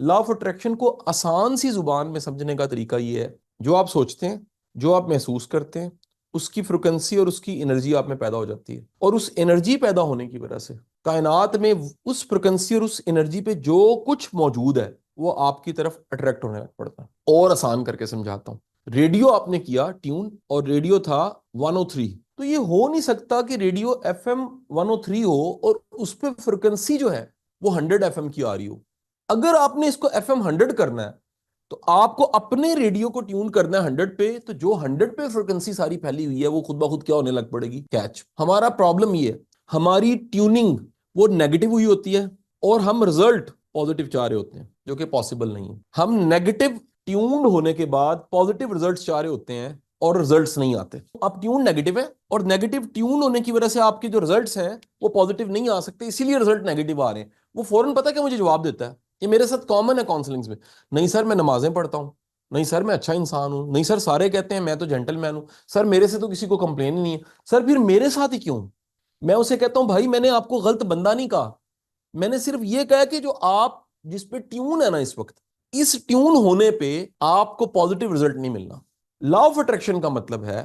Law of attraction को आसान सी जुबान में समझने का तरीका ये है, जो आप सोचते हैं, जो आप महसूस करते हैं, उसकी फ्रिक्वेंसी और उसकी एनर्जी आप में पैदा हो जाती है, और उस एनर्जी पैदा होने की वजह से कायनात में उस फ्रिक्वेंसी और उस एनर्जी पे जो कुछ मौजूद है वो आपकी तरफ अट्रैक्ट होने लग पड़ता है। और आसान करके समझाता हूँ। रेडियो आपने किया ट्यून, और रेडियो था 103, तो ये हो नहीं सकता कि रेडियो एफएम 103 हो और उस पर फ्रिक्वेंसी जो है वो 100 एफएम की आ रही हो। अगर आपने इसको एफएम 100 करना है तो आपको अपने रेडियो को ट्यून करना है 100 पे, तो जो 100 पे फ्रिक्वेंसी सारी फैली हुई है वो खुद ब खुद क्या होने लग पड़ेगी, कैच। हमारा प्रॉब्लम ये है, हमारी ट्यूनिंग वो नेगेटिव हुई होती है और हम रिजल्ट पॉजिटिव चाह रहे होते हैं, जो कि पॉसिबल नहीं है। हम नेगेटिव ट्यून्ड होने के बाद पॉजिटिव रिजल्ट्स चाह रहे होते हैं और रिजल्ट्स नहीं आते। अब ट्यून नेगेटिव है और नेगेटिव ट्यून होने की वजह से आपके जो रिजल्ट्स हैं वो पॉजिटिव नहीं आ सकते, इसीलिए रिजल्ट नेगेटिव आ रहे हैं। वो फौरन पता है कि मुझे जवाब देता है, ये मेरे साथ कॉमन है काउंसलिंग्स में। नहीं सर मैं नमाजें पढ़ता हूँ, नहीं सर मैं अच्छा इंसान हूं, नहीं सर सारे कहते हैं मैं तो जेंटलमैन हूं, सर मेरे से तो किसी को कंप्लेन ही नहीं है, सर फिर मेरे साथ ही क्यों। मैं उसे कहता हूं भाई मैंने आपको गलत बंदा नहीं कहा, मैंने सिर्फ ये कहा कि जो आप जिस पे ट्यून है ना इस वक्त, इस ट्यून होने पे आपको पॉजिटिव रिजल्ट नहीं मिलना। लॉ ऑफ अट्रैक्शन का मतलब है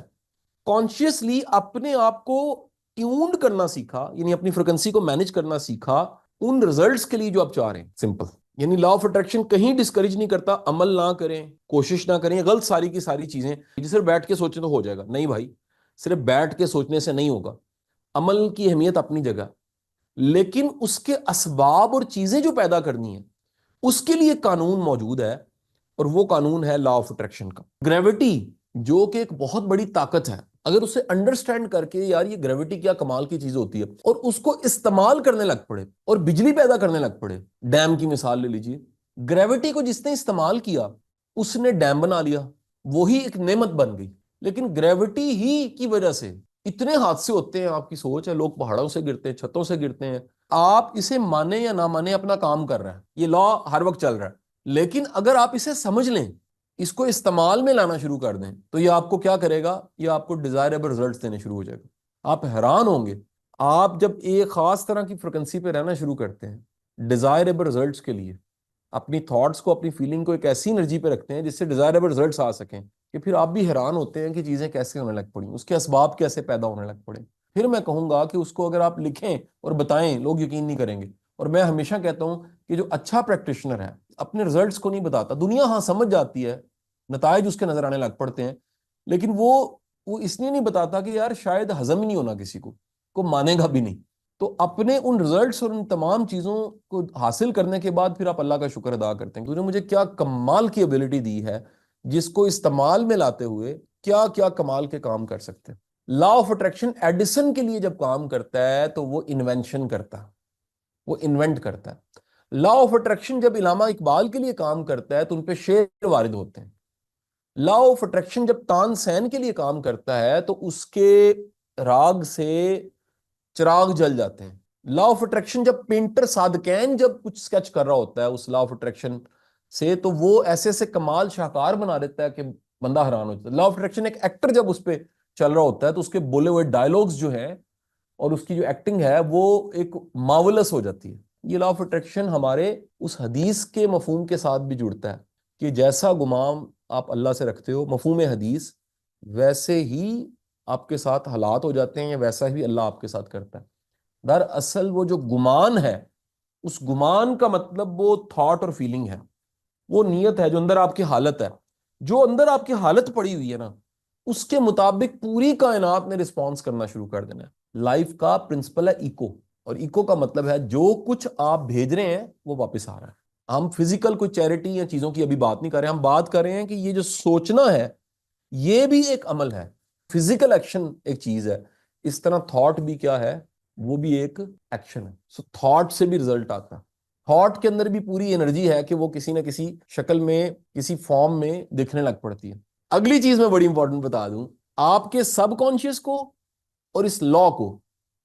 कॉन्शियसली अपने आप को ट्यून्ड करना सीखा, यानी अपनी फ्रिक्वेंसी को मैनेज करना सीखा उन रिजल्ट्स के लिए जो आप चाह रहे हैं, सिंपल। यानी लॉ ऑफ अट्रैक्शन कहीं डिस्करेज नहीं करता अमल ना करें, कोशिश ना करें, गलत सारी की सारी चीजें सिर्फ बैठ के सोचें तो हो जाएगा, नहीं भाई, सिर्फ बैठ के सोचने से नहीं होगा। अमल की अहमियत अपनी जगह, लेकिन उसके असबाब और चीजें जो पैदा करनी है उसके लिए कानून मौजूद है, और वो कानून है लॉ ऑफ अट्रैक्शन का। ग्रेविटी जो कि एक बहुत बड़ी ताकत है, अगर उसे अंडरस्टैंड करके यार ये ग्रेविटी क्या कमाल की चीज होती है और उसको इस्तेमाल करने लग पड़े और बिजली पैदा करने लग पड़े। डैम की मिसाल ले लीजिए, ग्रेविटी को जिसने इस्तेमाल किया उसने डैम बना लिया, वही एक नेमत बन गई। लेकिन ग्रेविटी ही की वजह से इतने हादसे होते हैं, आपकी सोच है, लोग पहाड़ों से गिरते हैं, छतों से गिरते हैं। आप इसे माने या ना माने अपना काम कर रहा है, ये लॉ हर वक्त चल रहा है। लेकिन अगर आप इसे समझ लें, इसको इस्तेमाल में लाना शुरू कर दें, तो ये आपको क्या करेगा, ये आपको डिजायरेबल रिजल्ट्स देने शुरू हो जाएगा। आप हैरान होंगे, आप जब एक खास तरह की फ्रिक्वेंसी पे रहना शुरू करते हैं डिजायरेबल रिजल्ट्स के लिए, अपनी थॉट्स को अपनी फीलिंग को एक ऐसी एनर्जी पे रखते हैं जिससे डिजायरेबल रिजल्ट्स आ सकें, कि फिर आप भी हैरान होते हैं कि चीजें कैसे होने लग पड़ी, उसके असबाब कैसे पैदा होने लग पड़े। फिर मैं कहूंगा कि उसको अगर आप लिखें और बताएं लोग यकीन नहीं करेंगे। और मैं हमेशा कहता हूं कि जो अच्छा प्रैक्टिशनर है अपने रिजल्ट्स को नहीं बताता, दुनिया हाँ समझ जाती है, नतायज उसके नजर आने लग पड़ते हैं, लेकिन वो इसलिए नहीं बताता कि यार शायद हजम ही नहीं होना, किसी को मानेगा भी नहीं। तो अपने उन रिजल्ट्स और उन तमाम चीजों को हासिल करने के बाद फिर आप अल्लाह का शुक्र अदा करते हैं, तूने मुझे क्या कमाल की एबिलिटी दी है, जिसको इस्तेमाल में लाते हुए क्या क्या कमाल के काम कर सकते हैं। लॉ ऑफ अट्रैक्शन एडिसन के लिए जब काम करता है तो वो इन्वेंशन करता है, वो इन्वेंट करता है। लॉ ऑफ अट्रैक्शन जब इलामा इकबाल के लिए काम करता है तो उनपे शेर वारिद होते हैं। लॉ ऑफ अट्रैक्शन जब तानसेन के लिए काम करता है तो उसके राग से चिराग जल जाते हैं। लॉ ऑफ अट्रैक्शन जब पेंटर सादकैन जब कुछ स्केच कर रहा होता है उस लॉ ऑफ अट्रैक्शन से, तो वो ऐसे ऐसे कमाल शाहकार बना देता है कि बंदा हैरान हो जाता है। लॉ ऑफ अट्रैक्शन एक एक्टर जब उस पर चल रहा होता है तो उसके बोले हुए डायलॉग्स जो हैं और उसकी जो एक्टिंग है वो एक मार्वलस हो जाती है। ये लॉ ऑफ अट्रैक्शन हमारे उस हदीस के मफहूम के साथ भी जुड़ता है कि जैसा गुमान आप अल्लाह से रखते हो, मफहूम हदीस, वैसे ही आपके साथ हालात हो जाते हैं या वैसा ही अल्लाह आपके साथ करता है। दरअसल वो जो गुमान है, उस गुमान का मतलब वो थॉट और फीलिंग है, वो नीयत है, जो अंदर आपकी हालत है। जो अंदर आपकी हालत पड़ी हुई है ना, उसके मुताबिक पूरी कायनात ने रिस्पॉन्स करना शुरू कर देना है। लाइफ का प्रिंसिपल है इको, और इको का मतलब है जो कुछ आप भेज रहे हैं वो वापस आ रहा है। हम फिजिकल कोई चैरिटी या चीजों की अभी बात नहीं कर रहे, हम बात कर रहे हैं कि ये जो सोचना है ये भी एक अमल है, फिजिकल एक्शन एक चीज है। इस तरह थॉट भी क्या है, वो भी एक एक्शन है। सो थॉट से भी रिजल्ट आता है, थॉट के अंदर भी पूरी एनर्जी है कि वो किसी ना किसी शक्ल में किसी फॉर्म में दिखने लग पड़ती है। अगली चीज मैं बड़ी इंपॉर्टेंट बता दूं, आपके सबकॉन्शियस को और इस लॉ को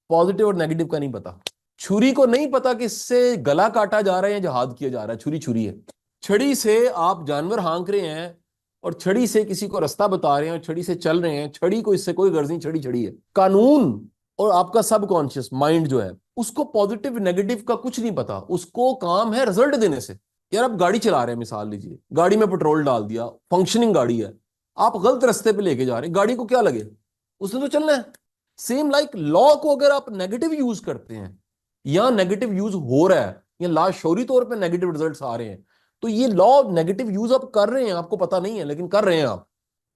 पॉजिटिव और नेगेटिव का नहीं पता। छुरी को नहीं पता कि इससे गला काटा जा रहा है या जहाद किया जा रहा है, छुरी छुरी है। छड़ी से आप जानवर हाँक रहे हैं और छड़ी से किसी को रास्ता बता रहे हैं और छड़ी से चल रहे हैं, छड़ी को इससे कोई गर्ज नहीं, छड़ी छड़ी है। कानून और आपका सबकॉन्शियस माइंड जो है उसको पॉजिटिव नेगेटिव का कुछ नहीं पता, उसको काम है रिजल्ट देने से। यार आप गाड़ी चला रहे हैं, मिसाल लीजिए, गाड़ी में पेट्रोल डाल दिया, फंक्शनिंग गाड़ी है, आप गलत रास्ते पे लेके जा रहे हैं, गाड़ी को क्या लगे, उसने तो चलना है। सेम लाइक लॉ को अगर आप नेगेटिव यूज करते हैं या नेगेटिव यूज हो रहा है या लाशौरी तौर पे नेगेटिव रिजल्ट्स आ रहे हैं, तो ये लॉ नेगेटिव यूज आप कर रहे हैं, आपको पता नहीं है लेकिन कर रहे हैं आप।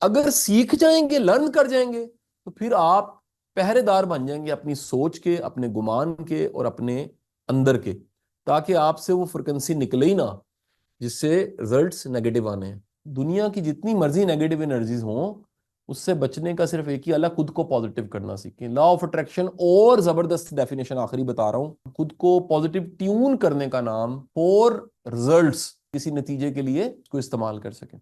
अगर सीख जाएंगे, लर्न कर जाएंगे, तो फिर आप पहरेदार बन जाएंगे अपनी सोच के, अपने गुमान के और अपने अंदर के, ताकि आपसे वो फ्रिक्वेंसी निकले ही ना जिससे रिजल्ट्स नेगेटिव आने हैं। दुनिया की जितनी मर्जी नेगेटिव एनर्जीज हों, उससे बचने का सिर्फ एक ही अल्लाह, खुद को पॉजिटिव करना सीखें। लॉ ऑफ अट्रैक्शन और जबरदस्त डेफिनेशन आखिरी बता रहा हूं, खुद को पॉजिटिव ट्यून करने का नाम फॉर रिजल्ट्स, किसी नतीजे के लिए को इस्तेमाल कर सकें।